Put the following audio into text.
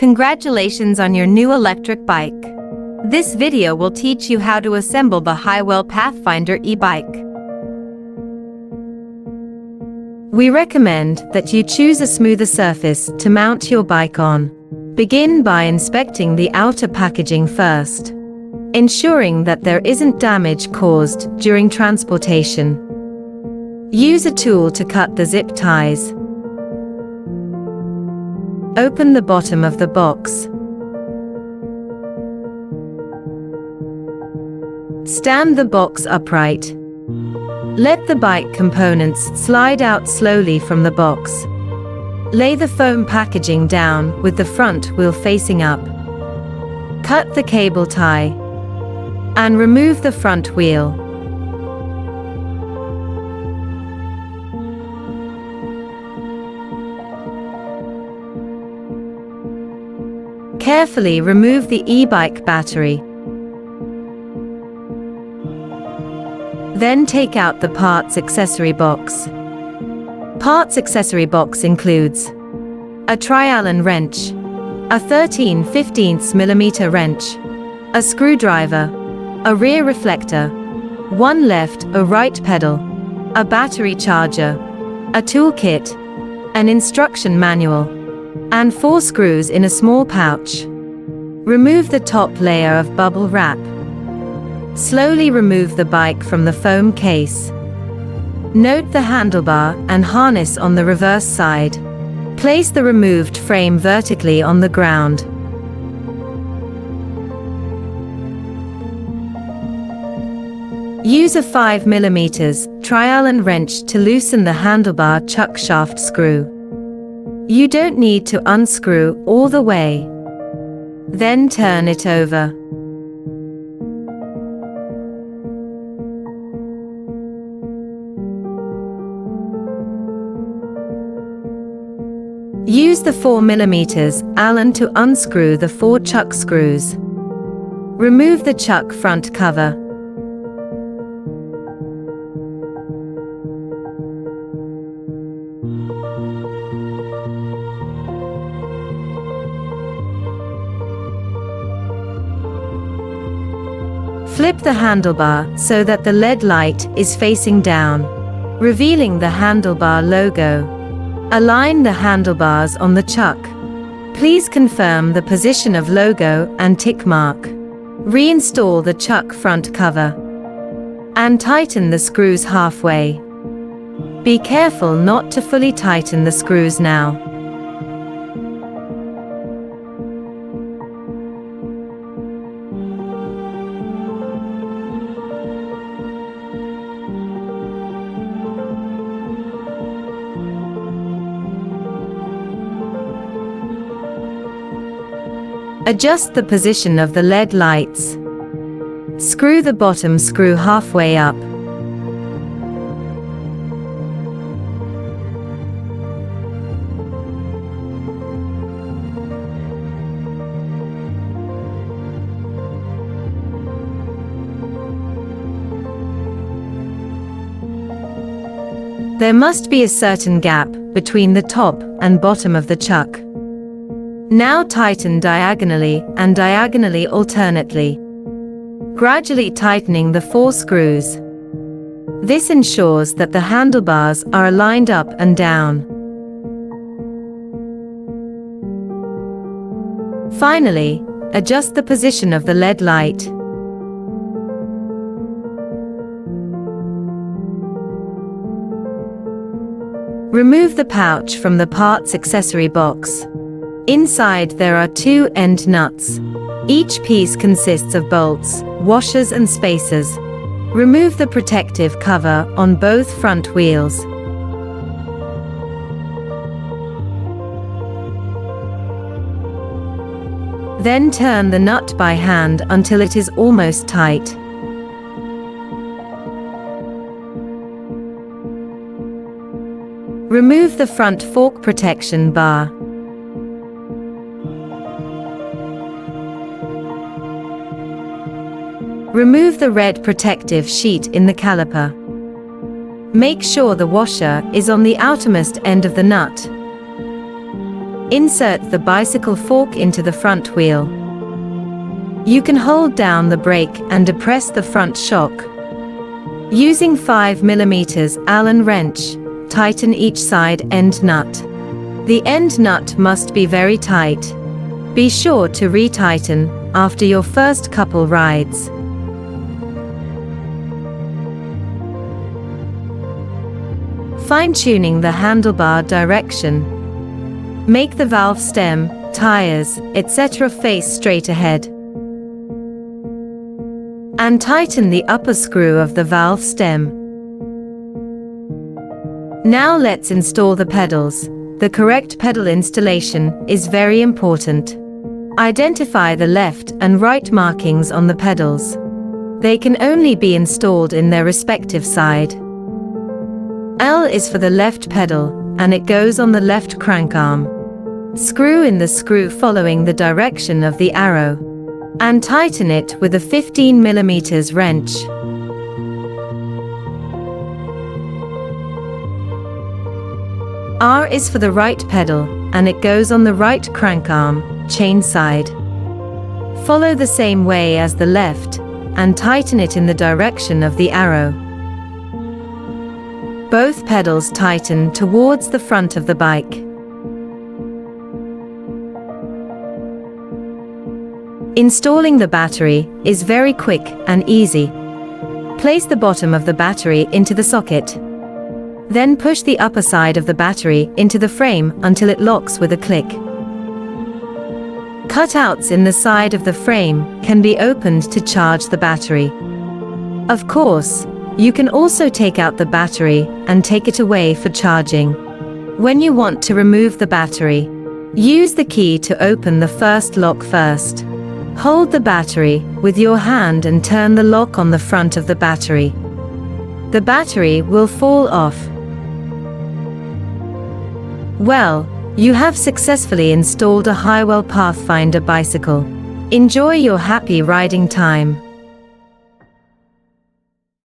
Congratulations on your new electric bike. This video will teach you how to assemble the HIGHWELL Pathfinder e-bike. We recommend that you choose a smoother surface to mount your bike on. Begin by inspecting the outer packaging first, ensuring that there isn't damage caused during transportation. Use a tool to cut the zip ties. Open the bottom of the box. Stand the box upright. Let the bike components slide out slowly from the box. Lay the foam packaging down with the front wheel facing up. Cut the cable tie and remove the front wheel. Carefully remove the e-bike battery. Then take out the parts accessory box. Parts accessory box includes a tri-Allen wrench, a 13/15mm wrench, a screwdriver, a rear reflector, one left or right pedal, a battery charger, a toolkit, an instruction manual, and 4 screws in a small pouch. Remove the top layer of bubble wrap. Slowly remove the bike from the foam case. Note the handlebar and harness on the reverse side. Place the removed frame vertically on the ground. Use a 5mm tri-Allen wrench to loosen the handlebar chuck shaft screw. You don't need to unscrew all the way. Then turn it over. Use the 4mm Allen to unscrew the 4 chuck screws. Remove the chuck front cover. Flip the handlebar so that the LED light is facing down, revealing the handlebar logo. Align the handlebars on the chuck. Please confirm the position of logo and tick mark. Reinstall the chuck front cover and tighten the screws halfway. Be careful not to fully tighten the screws now. Adjust the position of the LED lights. Screw the bottom screw halfway up. There must be a certain gap between the top and bottom of the chuck. Now tighten diagonally and diagonally alternately, gradually tightening the 4 screws. This ensures that the handlebars are aligned up and down. Finally, adjust the position of the LED light. Remove the pouch from the parts accessory box. Inside there are 2 end nuts. Each piece consists of bolts, washers and spacers. Remove the protective cover on both front wheels. Then turn the nut by hand until it is almost tight. Remove the front fork protection bar. Remove the red protective sheet in the caliper. Make sure the washer is on the outermost end of the nut. Insert the bicycle fork into the front wheel. You can hold down the brake and depress the front shock. Using 5mm Allen wrench, tighten each side end nut. The end nut must be very tight. Be sure to re-tighten after your first couple rides. Fine-tuning the handlebar direction. Make the valve stem, tires, etc. face straight ahead. And tighten the upper screw of the valve stem. Now let's install the pedals. The correct pedal installation is very important. Identify the left and right markings on the pedals. They can only be installed in their respective side. L is for the left pedal, and it goes on the left crank arm. Screw in the screw following the direction of the arrow, and tighten it with a 15mm wrench. R is for the right pedal, and it goes on the right crank arm, chain side. Follow the same way as the left, and tighten it in the direction of the arrow. Both pedals tighten towards the front of the bike. Installing the battery is very quick and easy. Place the bottom of the battery into the socket. Then push the upper side of the battery into the frame until it locks with a click. Cutouts in the side of the frame can be opened to charge the battery. Of course, you can also take out the battery and take it away for charging. When you want to remove the battery, use the key to open the first lock first. Hold the battery with your hand and turn the lock on the front of the battery. The battery will fall off. Well, you have successfully installed a HIGHWELL Pathfinder bicycle. Enjoy your happy riding time.